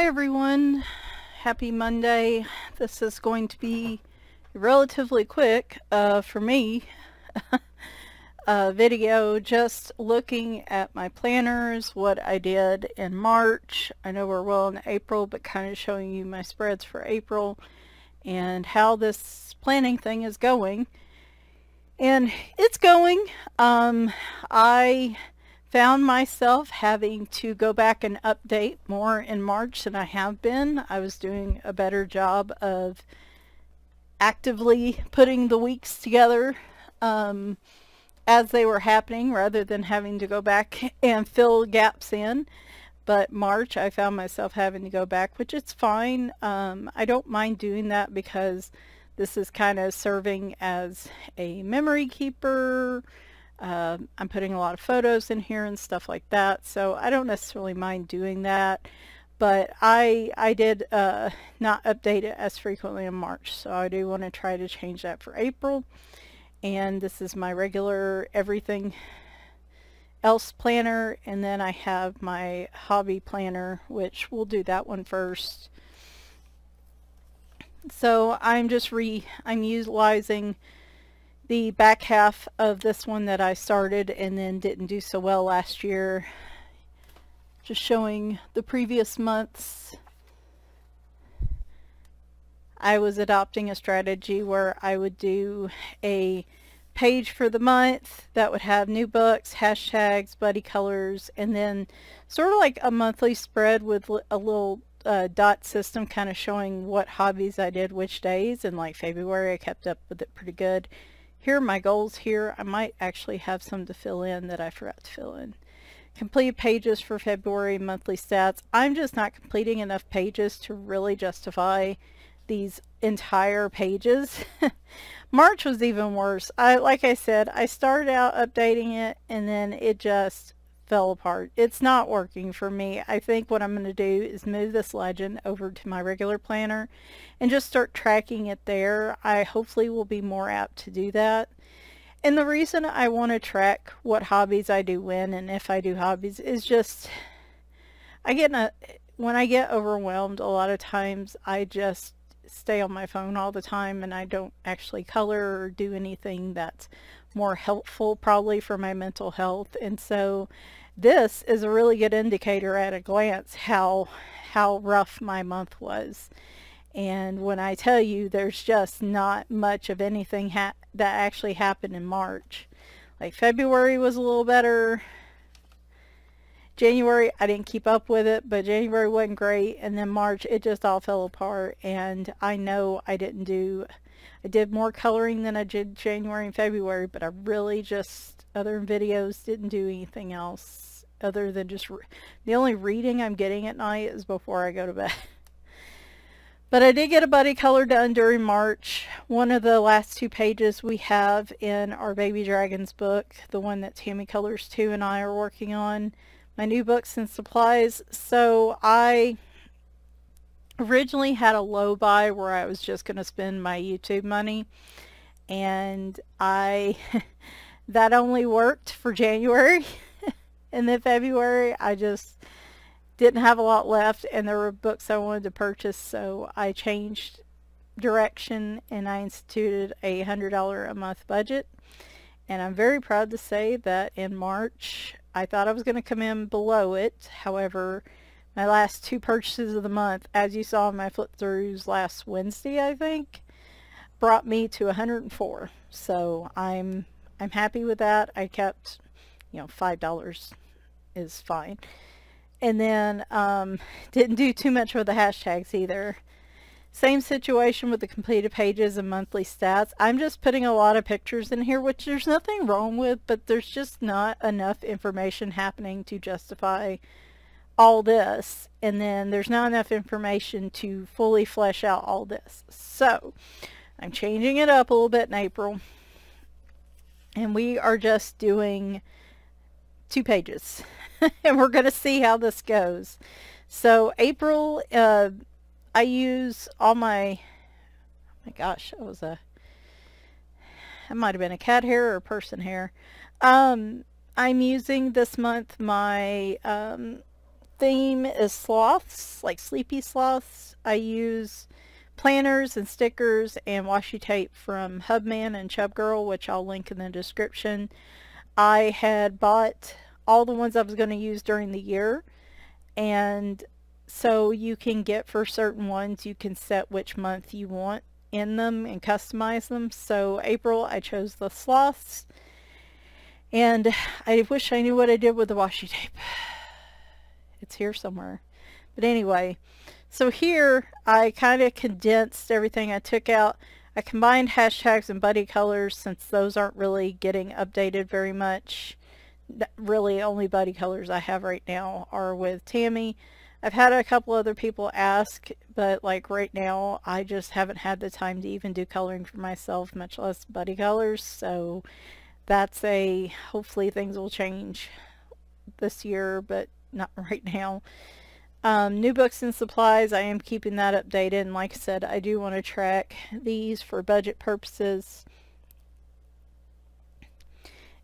Hi everyone, happy Monday. This is going to be relatively quick for me video just looking at my planners, what I did in March. I know we're well in April, but kind of showing you my spreads for April and how this planning thing is going. And it's going. I found myself having to go back and update more in March than I have been. I was doing a better job of actively putting the weeks together as they were happening rather than having to go back and fill gaps in. But March I found myself having to go back, which is fine. I don't mind doing that because this is kind of serving as a memory keeper. I'm putting a lot of photos in here and stuff like that, so I don't necessarily mind doing that. But I did not update it as frequently in March, so I do want to try to change that for April. And this is my regular everything else planner, and then I have my hobby planner, which we'll do that one first. So I'm utilizing the back half of this one that I started and then didn't do so well last year. Just showing the previous months. I was adopting a strategy where I would do a page for the month that would have new books, hashtags, buddy colors, and then sort of like a monthly spread with a little dot system kind of showing what hobbies I did which days. And like February I kept up with it pretty good. Here are my goals here. I might actually have some to fill in that I forgot to fill in. Completed pages for February, monthly stats. I'm just not completing enough pages to really justify these entire pages. March was even worse. Like I said, I started out updating it and then it just fell apart. It's not working for me. I think what I'm going to do is move this legend over to my regular planner and just start tracking it there. I hopefully will be more apt to do that. And the reason I want to track what hobbies I do when and if I do hobbies is just when I get overwhelmed, a lot of times I just stay on my phone all the time and I don't actually color or do anything that's more helpful probably for my mental health. And so this is a really good indicator at a glance how rough my month was. And when I tell you there's just not much of anything that actually happened in March. Like February was a little better. January I didn't keep up with it, but January wasn't great, and then March it just all fell apart. And I know I did more coloring than I did January and February, but I really just, other than videos, didn't do anything else other than just the only reading I'm getting at night is before I go to bed. But I did get a buddy color done during March. One of the last two pages we have in our Baby Dragons book, the one that Tammy Colors 2 and I are working on, my new books and supplies. So I originally had a low buy where I was just going to spend my YouTube money, and that only worked for January. And then February I just didn't have a lot left and there were books I wanted to purchase, so I changed direction and I instituted a $100 a month budget. And I'm very proud to say that in March I thought I was going to come in below it. However, my last two purchases of the month, as you saw in my flip throughs last Wednesday I think, brought me to 104. So I'm happy with that. I kept, $5 is fine. And then didn't do too much with the hashtags either. Same situation with the completed pages and monthly stats. I'm just putting a lot of pictures in here, which there's nothing wrong with, but there's just not enough information happening to justify all this. And then there's not enough information to fully flesh out all this. So I'm changing it up a little bit in April. And we are just doing 2 pages. And we're going to see how this goes. So April, I use all my, oh my gosh, that might have been a cat hair or a person hair. I'm using this month my theme is sloths, like sleepy sloths. I use planners and stickers and washi tape from Hubman and Chubgirl, which I'll link in the description. I had bought all the ones I was going to use during the year, and so you can get, for certain ones, you can set which month you want in them and customize them. So April, I chose the sloths, and I wish I knew what I did with the washi tape. It's here somewhere. But anyway, so here I kind of condensed everything I took out. I combined hashtags and buddy colors, since those aren't really getting updated very much. Really, only buddy colors I have right now are with Tammy. I've had a couple other people ask, but like right now I just haven't had the time to even do coloring for myself, much less buddy colors. So that's hopefully things will change this year, but not right now. New books and supplies, I am keeping that updated, and like I said, I do want to track these for budget purposes.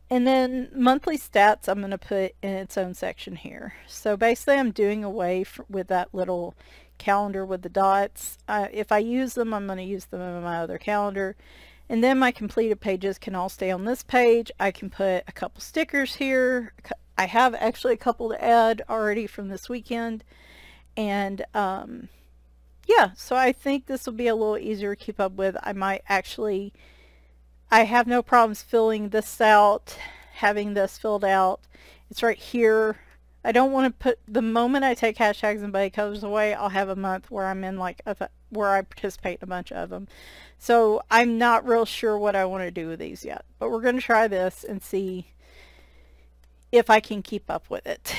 And then monthly stats I'm going to put in its own section here. So basically I'm doing away with that little calendar with the dots. If I use them, I'm going to use them in my other calendar. And then my completed pages can all stay on this page. I can put a couple stickers here. I have actually a couple to add already from this weekend. And yeah, so I think this will be a little easier to keep up with. I have no problems filling this out, having this filled out. It's right here. I don't want to put, the moment I take hashtags and buddy colors away, I'll have a month where I'm in like, where I participate in a bunch of them. So I'm not real sure what I want to do with these yet, but we're going to try this and see if I can keep up with it.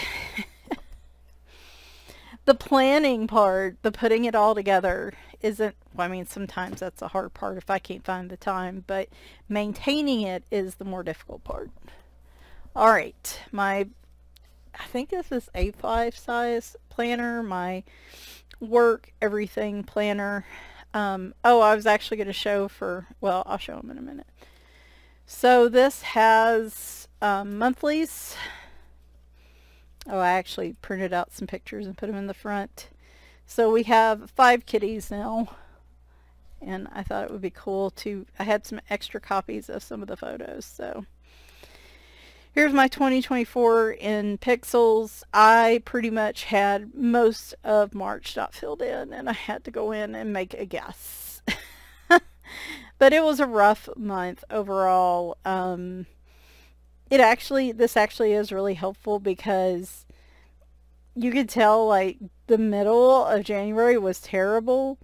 The planning part, the putting it all together, isn't, well, I mean, sometimes that's the hard part if I can't find the time, but maintaining it is the more difficult part. All right, I think this is A5 size planner, my work everything planner. Oh, I was actually going to show well, I'll show them in a minute. So this has monthlies. Oh, I actually printed out some pictures and put them in the front. So we have 5 kitties now, and I thought it would be cool to, I had some extra copies of some of the photos. So here's my 2024 in pixels. I pretty much had most of March not filled in, and I had to go in and make a guess. But it was a rough month overall. This actually is really helpful, because you could tell like the middle of January was terrible.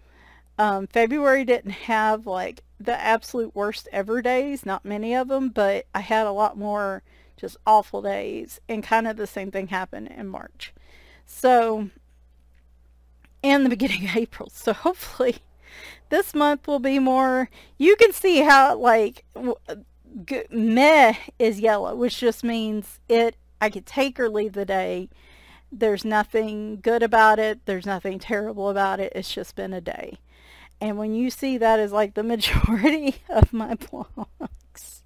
February didn't have like the absolute worst ever days, not many of them, but I had a lot more just awful days, and kind of the same thing happened in March. So, and the beginning of April. So hopefully this month will be more, you can see how like meh is yellow, which just means I could take or leave the day. There's nothing good about it, there's nothing terrible about it, it's just been a day. And when you see that is like the majority of my blogs,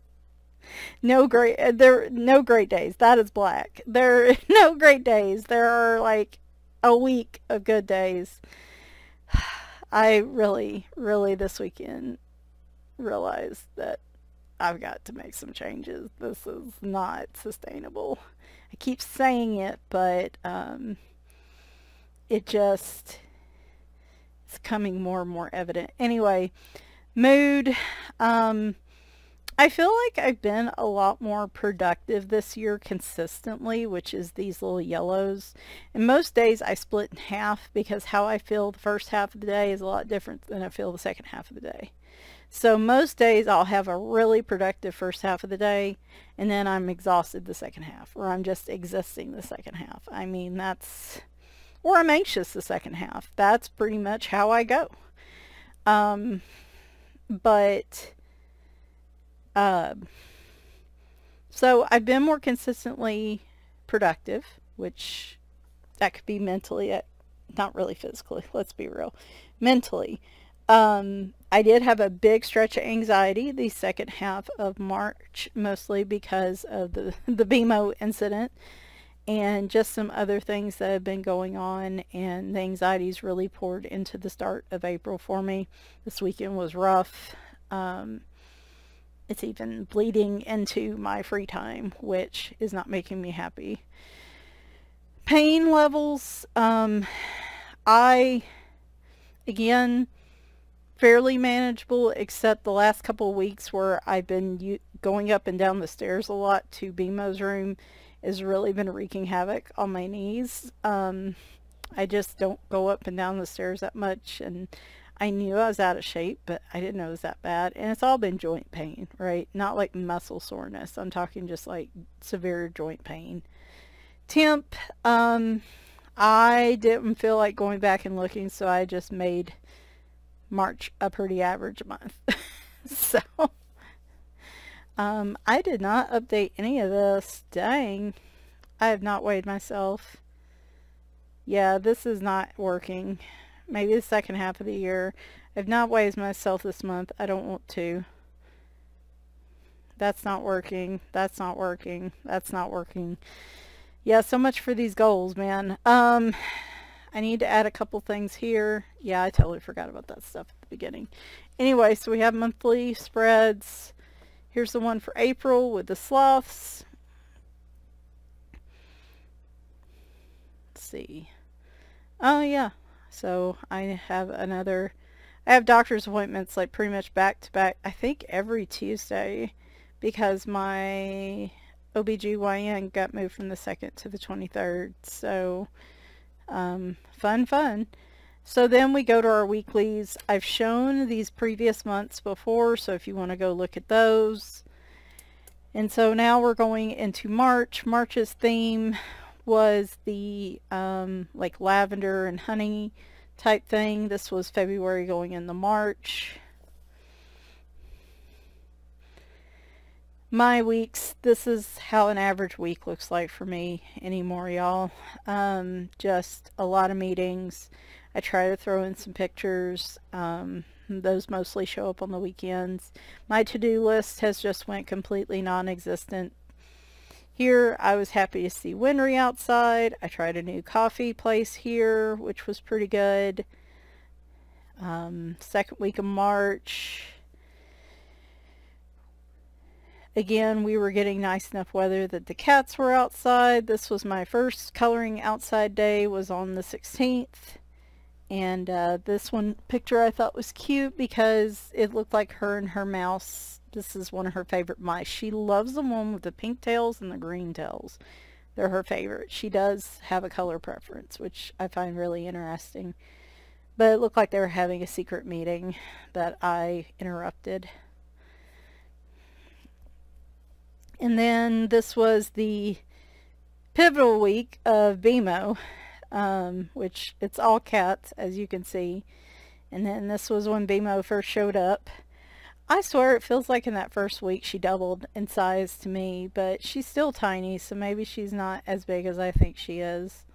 no great days. That is black. There are no great days. There are like a week of good days. I really this weekend realized that I've got to make some changes. This is not sustainable. I keep saying it, but it's coming more and more evident. Anyway, mood. I feel like I've been a lot more productive this year consistently, which is these little yellows. And most days I split in half, because how I feel the first half of the day is a lot different than I feel the second half of the day. So most days I'll have a really productive first half of the day, and then I'm exhausted the second half, or I'm just existing the second half. I mean, or I'm anxious the second half. That's pretty much how I go. So I've been more consistently productive, which that could be mentally, not really physically, let's be real, mentally. I did have a big stretch of anxiety the second half of March, mostly because of the BMO incident. and just some other things that have been going on, and the anxiety's really poured into the start of April for me. This weekend was rough. It's even bleeding into my free time, which is not making me happy. Pain levels, again, fairly manageable, except the last couple of weeks where I've been going up and down the stairs a lot to BMO's room has really been wreaking havoc on my knees. I just don't go up and down the stairs that much, and I knew I was out of shape, but I didn't know it was that bad. And it's all been joint pain, right? Not like muscle soreness. I'm talking just like severe joint pain. Temp, I didn't feel like going back and looking, so I just made March a pretty average month. So, I did not update any of this. Dang. I have not weighed myself. Yeah, this is not working. Maybe the second half of the year. I've not weighed myself this month. I don't want to. That's not working. That's not working. That's not working. Yeah, so much for these goals, man. I need to add a couple things here. Yeah, I totally forgot about that stuff at the beginning. Anyway, so we have monthly spreads. Here's the one for April with the sloths. Let's see. Oh, yeah. So I have doctor's appointments like pretty much back to back, I think every Tuesday, because my OBGYN got moved from the 2nd to the 23rd. So, fun. So then we go to our weeklies. I've shown these previous months before, so if you want to go look at those. And so now we're going into March. March's theme was the like lavender and honey type thing. This was February going into March. My weeks, this is how an average week looks like for me anymore, y'all. Just a lot of meetings. I try to throw in some pictures. Those mostly show up on the weekends. My to-do list has just went completely non-existent. Here, I was happy to see Winry outside. I tried a new coffee place here, which was pretty good. Second week of March. Again, we were getting nice enough weather that the cats were outside. This was my first coloring outside day, was on the 16th. And this one picture I thought was cute because it looked like her and her mouse. This is one of her favorite mice. She loves the one with the pink tails and the green tails. They're her favorite. She does have a color preference, which I find really interesting. But it looked like they were having a secret meeting that I interrupted. And then this was the pivotal week of BMO, which it's all cats, as you can see. And then this was when BMO first showed up. I swear it feels like in that first week she doubled in size to me, but she's still tiny, so maybe she's not as big as I think she is.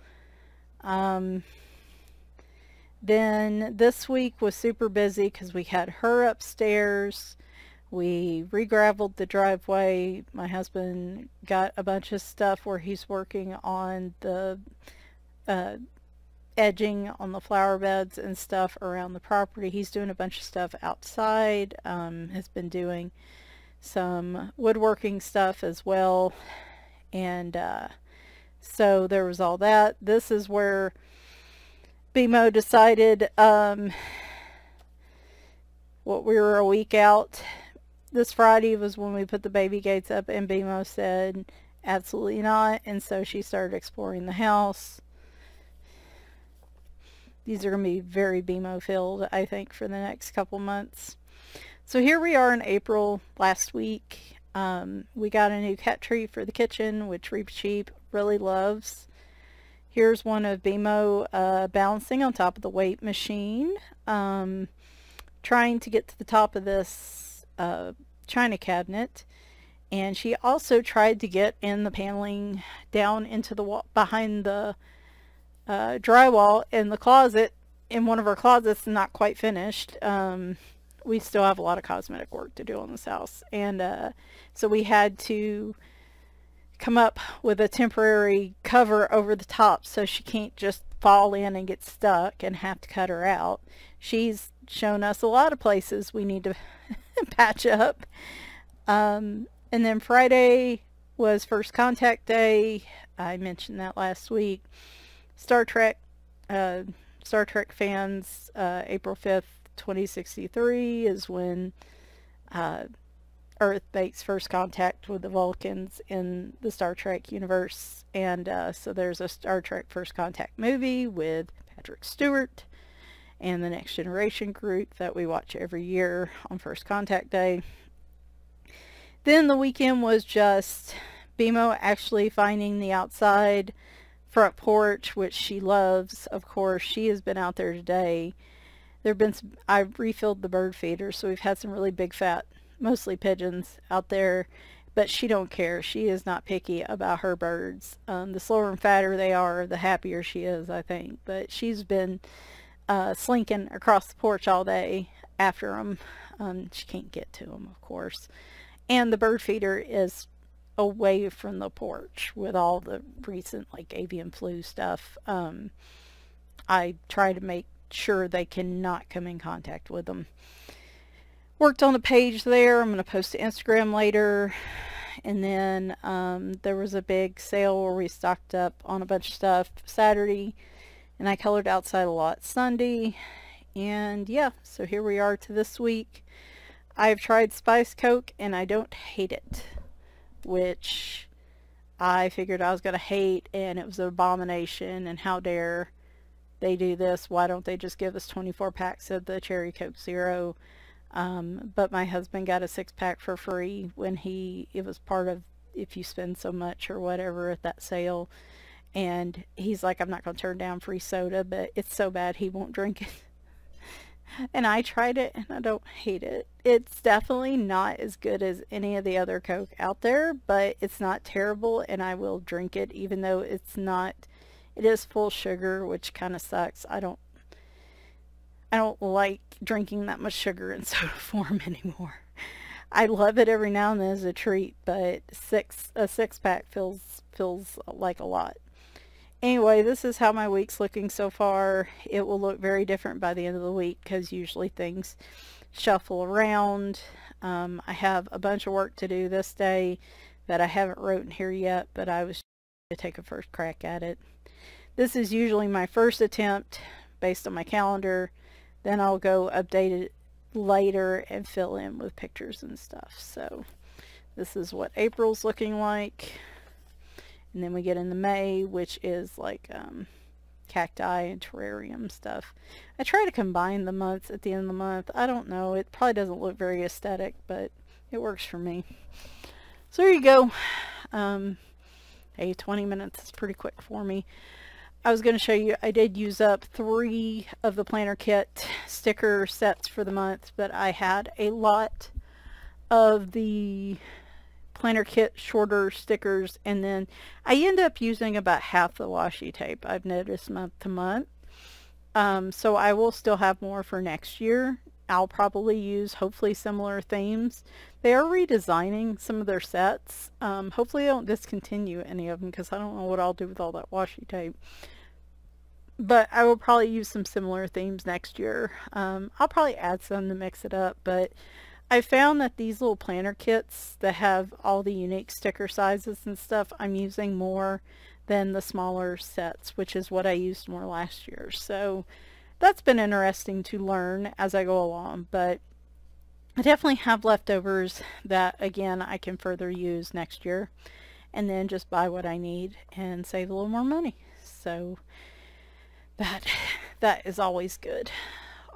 Then this week was super busy because we had her upstairs. We re-graveled the driveway. My husband got a bunch of stuff where he's working on the edging on the flower beds and stuff around the property. He's doing a bunch of stuff outside. Has been doing some woodworking stuff as well. And so there was all that. This is where BMO decided what we were a week out. This Friday was when we put the baby gates up, and BMO said absolutely not, and so she started exploring the house. These are going to be very BMO filled, I think, for the next couple months. So here we are in April last week. We got a new cat tree for the kitchen, which Reap Sheep really loves. Here's one of BMO balancing on top of the weight machine. Trying to get to the top of this china cabinet, and she also tried to get in the paneling down into the wall behind the drywall in the closet, in one of our closets, not quite finished. We still have a lot of cosmetic work to do on this house, and so we had to come up with a temporary cover over the top so she can't just fall in and get stuck and have to cut her out. She's shown us a lot of places we need to patch up. And then Friday was First Contact Day. I mentioned that last week. Star Trek fans, April 5th, 2063 is when Earth makes first contact with the Vulcans in the Star Trek universe. And so there's a Star Trek First Contact movie with Patrick Stewart and the Next Generation group that we watch every year on First Contact Day. Then the weekend was just BMO actually finding the outside front porch, which she loves. Of course, she has been out there today. I've refilled the bird feeder, so we've had some really big fat, mostly pigeons out there, but she don't care. She is not picky about her birds. The slower and fatter they are, the happier she is, I think. But she's been slinking across the porch all day after them. She can't get to them, of course. And the bird feeder is away from the porch with all the recent like avian flu stuff. I try to make sure they cannot come in contact with them. Worked on a page there. I'm going to post to Instagram later. And then there was a big sale where we stocked up on a bunch of stuff Saturday, and I colored outside a lot Sunday. And yeah, so here we are to this week. I've tried Spice Coke and I don't hate it, which I figured I was going to hate, and it was an abomination, and how dare they do this. Why don't they just give us 24 packs of the Cherry Coke Zero? But my husband got a 6-pack for free when it was part of if you spend so much or whatever at that sale. And he's like, I'm not going to turn down free soda, but it's so bad he won't drink it. And I tried it and I don't hate it. It's definitely not as good as any of the other Coke out there, but it's not terrible, and I will drink it even though it is full sugar, which kind of sucks. I don't like drinking that much sugar in soda form anymore. I love it every now and then as a treat, but a 6-pack feels like a lot. Anyway, this is how my week's looking so far. It will look very different by the end of the week because usually things shuffle around. I have a bunch of work to do this day that I haven't written here yet, but I was to take a first crack at it. This is usually my first attempt based on my calendar. Then I'll go update it later and fill in with pictures and stuff. So this is what April's looking like. And then we get into May, which is like cacti and terrarium stuff. I try to combine the months at the end of the month. I don't know. It probably doesn't look very aesthetic, but it works for me. So there you go. Hey, 20 minutes is pretty quick for me. I was going to show you, I did use up 3 of the planner kit sticker sets for the month, but I had a lot of the planner kit shorter stickers, and then I end up using about half the washi tape, I've noticed, month to month. So I will still have more for next year. I'll probably use hopefully similar themes. They are redesigning some of their sets. Hopefully they don't discontinue any of them because I don't know what I'll do with all that washi tape. But I will probably use some similar themes next year. I'll probably add some to mix it up, but I found that these little planner kits that have all the unique sticker sizes and stuff, I'm using more than the smaller sets, which is what I used more last year. So that's been interesting to learn as I go along, but I definitely have leftovers that, again, I can further use next year, and then just buy what I need and save a little more money. So that is always good.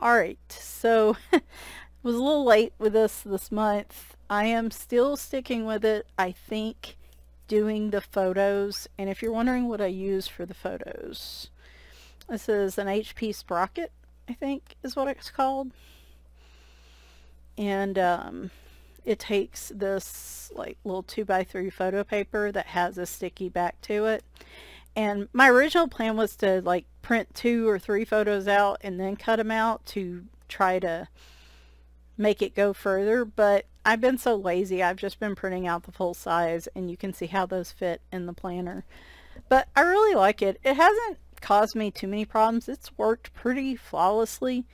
Alright, so was a little late with this month. I am still sticking with it. I think doing the photos, and if you're wondering what I use for the photos, this is an HP Sprocket, I think is what it's called. And it takes this like little 2x3 photo paper that has a sticky back to it. And my original plan was to like print 2 or 3 photos out and then cut them out to try to make it go further, but I've been so lazy. I've just been printing out the full size, and you can see how those fit in the planner. But I really like it. It hasn't caused me too many problems. It's worked pretty flawlessly.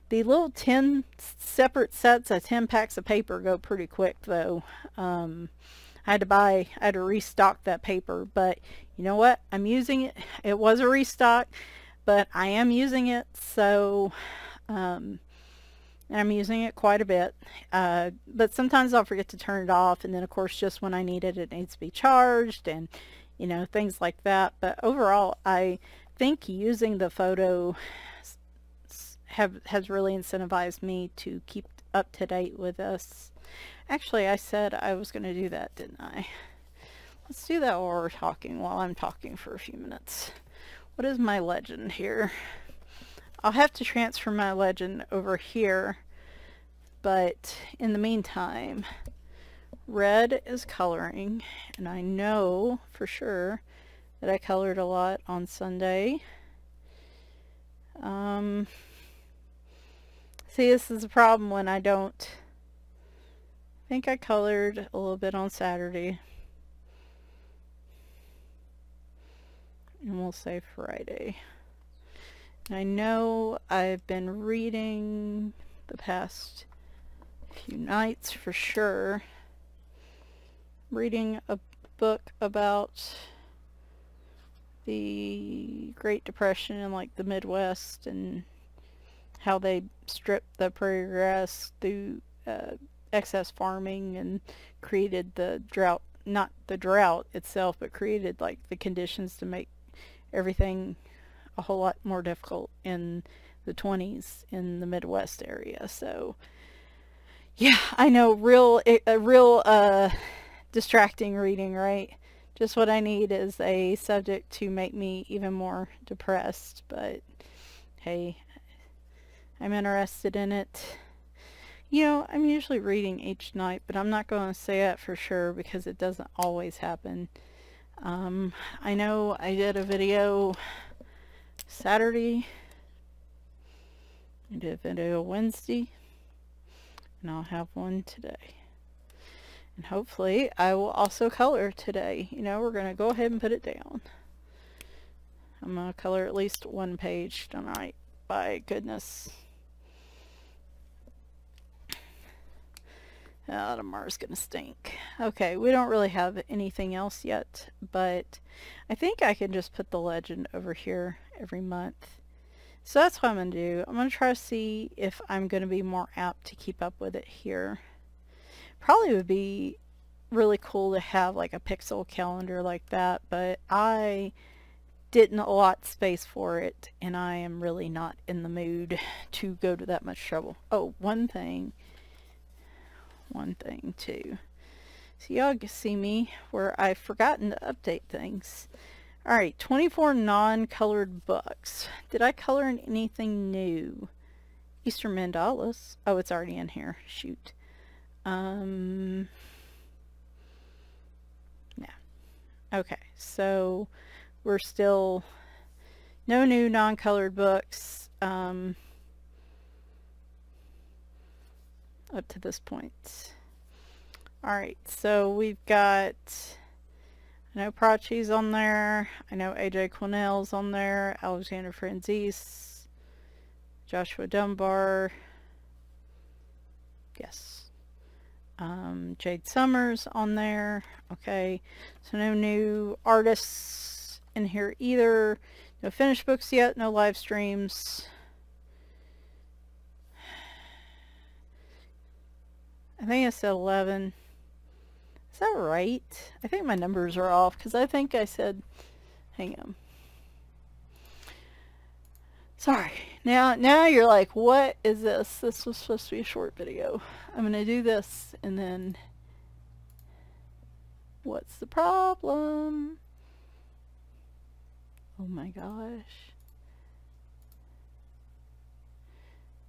The little 10 separate sets of 10 packs of paper go pretty quick though. I had to restock that paper, but you know what? I'm using it. It was a restock, but I am using it, so I'm using it quite a bit. But sometimes I'll forget to turn it off, and then of course just when I need it, it needs to be charged, and you know, things like that. But overall, I think using the photo has really incentivized me to keep up to date with this. Actually, I said I was going to do that, didn't I? Let's do that while I'm talking for a few minutes. What is my legend here? I'll have to transfer my legend over here, but in the meantime, red is coloring, and I know for sure that I colored a lot on Sunday. See, this is a problem when I don't. I think I colored a little bit on Saturday. And we'll say Friday. And I know I've been reading the past few nights for sure. Reading a book about the Great Depression in like the Midwest and how they stripped the prairie grass through excess farming and created the drought, not the drought itself, but created like the conditions to make everything a whole lot more difficult in the 20s in the Midwest area. So yeah, I know, real distracting reading, right? Just what I need is a subject to make me even more depressed, but hey, I'm interested in it. You know, I'm usually reading each night, but I'm not going to say that for sure because it doesn't always happen. I know I did a video Saturday, I did a video Wednesday, and I'll have one today. And hopefully I will also color today. You know, we're going to go ahead and put it down. I'm going to color at least one page tonight, by goodness. Oh, tomorrow's gonna stink. Okay, we don't really have anything else yet, but I think I can just put the legend over here every month. So that's what I'm gonna do. I'm gonna try to see if I'm gonna be more apt to keep up with it here. Probably would be really cool to have like a pixel calendar like that, but I didn't allot space for it, and I am really not in the mood to go to that much trouble. Oh, one thing too. So y'all can see me where I've forgotten to update things. Alright, 24 non-colored books. Did I color in anything new? Easter mandalas. Oh, it's already in here. Shoot. Yeah. Okay, so we're still no new non-colored books up to this point. Alright, so we've got, I know Prachi's on there, I know AJ Quinnell's on there, Alexander Franzese, Joshua Dunbar, yes, Jade Summers on there. Okay, so no new artists in here either, no finished books yet, no live streams. I think I said 11. Is that right? I think my numbers are off because I think I said, hang on. Sorry. Now you're like, what is this? This was supposed to be a short video. I'm going to do this and then what's the problem? Oh my gosh.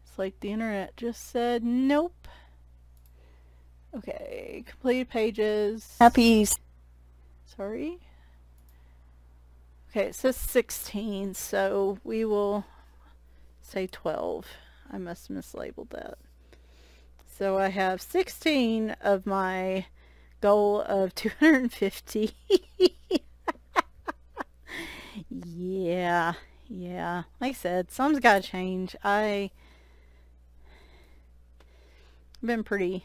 It's like the internet just said nope. Okay, completed pages. Happy. Sorry. Okay, it says 16, so we will say 12. I must have mislabeled that. So I have 16 of my goal of 250. Yeah, yeah. Like I said, some's got to change. I've been pretty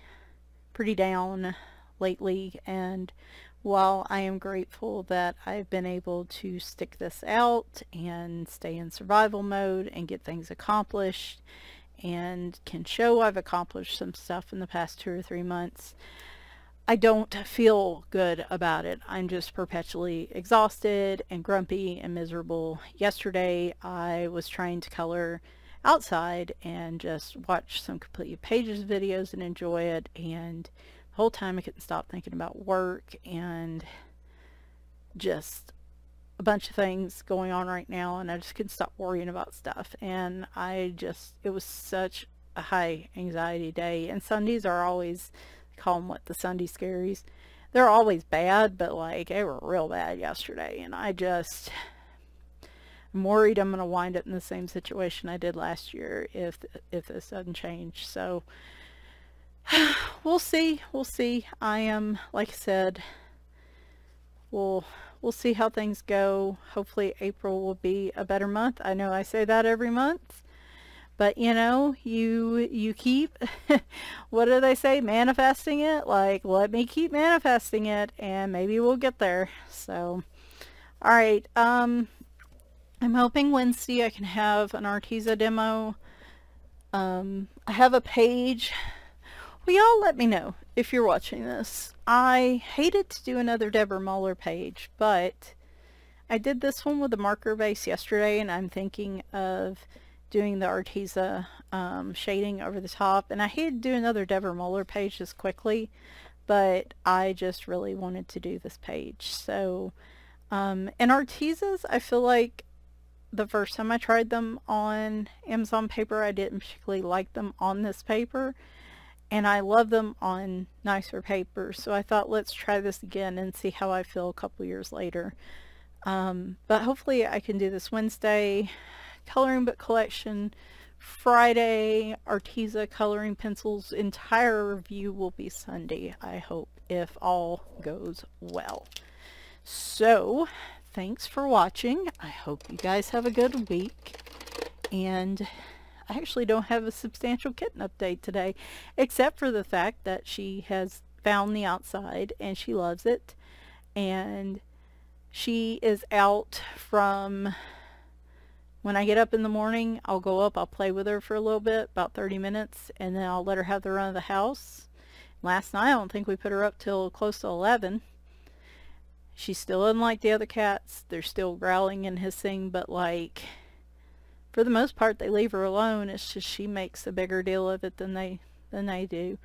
down lately, and while I am grateful that I've been able to stick this out and stay in survival mode and get things accomplished and can show I've accomplished some stuff in the past 2 or 3 months, I don't feel good about it. I'm just perpetually exhausted and grumpy and miserable. Yesterday I was trying to color outside and just watch some completed pages videos and enjoy it, and the whole time I couldn't stop thinking about work and just a bunch of things going on right now, and I just couldn't stop worrying about stuff. And it was such a high anxiety day. And Sundays are always, call them what, the Sunday scaries. They're always bad, but like they were real bad yesterday, and I'm worried I'm going to wind up in the same situation I did last year if this doesn't change. So we'll see. I am, like I said, we'll see how things go. Hopefully April will be a better month. I know I say that every month, but you know, you keep what do they say, manifesting it. Like, let me keep manifesting it and maybe we'll get there. So all right, I'm hoping Wednesday I can have an Arteza demo. I have a page. Well, y'all let me know if you're watching this. I hated to do another Deborah Muller page, but I did this one with a marker base yesterday, and I'm thinking of doing the Arteza shading over the top. And I hated to do another Deborah Muller page this quickly, but I just really wanted to do this page. So, and Artezas, I feel like the first time I tried them on Amazon paper, I didn't particularly like them on this paper. And I love them on nicer paper, so I thought let's try this again and see how I feel a couple years later. But hopefully I can do this Wednesday, coloring book collection. Friday, Arteza coloring pencils. Entire review will be Sunday, I hope, if all goes well. So, thanks for watching. I hope you guys have a good week, and I actually don't have a substantial kitten update today, except for the fact that she has found the outside and she loves it, and she is out from when I get up in the morning. I'll go up, I'll play with her for a little bit, about 30 minutes, and then I'll let her have the run of the house. Last night I don't think we put her up till close to 11. She still doesn't like the other cats. They're still growling and hissing, but like, for the most part, they leave her alone. It's just she makes a bigger deal of it than they do.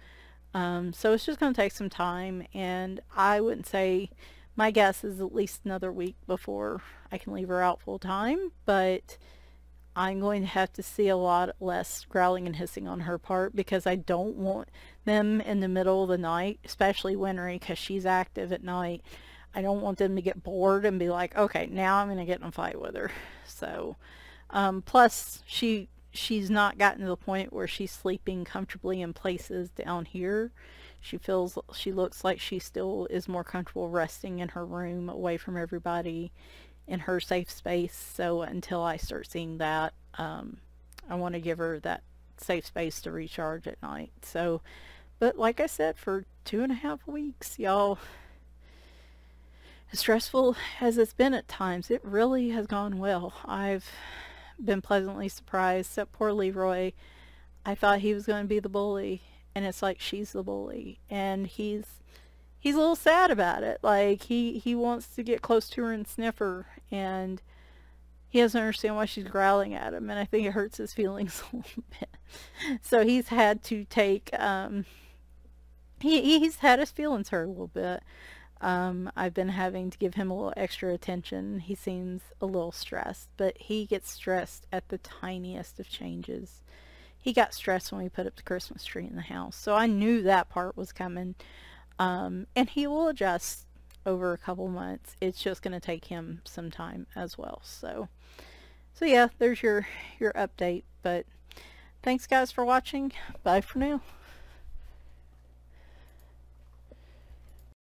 So it's just going to take some time, and I wouldn't say, my guess is at least another week before I can leave her out full time, but I'm going to have to see a lot less growling and hissing on her part, because I don't want them in the middle of the night, especially Winry, because she's active at night. I don't want them to get bored and be like, okay, now I'm going to get in a fight with her. So plus she's not gotten to the point where she's sleeping comfortably in places down here. She looks like she still is more comfortable resting in her room away from everybody in her safe space. So until I start seeing that, I want to give her that safe space to recharge at night. So, but like I said, for 2.5 weeks, y'all, as stressful as it's been at times, it really has gone well. I've been pleasantly surprised, except poor Leroy. I thought he was going to be the bully, and it's like she's the bully, and he's a little sad about it. Like, he wants to get close to her and sniff her, and he doesn't understand why she's growling at him, and I think it hurts his feelings a little bit. So he's had to take he's had his feelings hurt a little bit. I've been having to give him a little extra attention. He seems a little stressed, but he gets stressed at the tiniest of changes. He got stressed when we put up the Christmas tree in the house, so I knew that part was coming. And he will adjust over a couple months. It's just going to take him some time as well. So yeah, there's your update. But thanks guys for watching. Bye for now.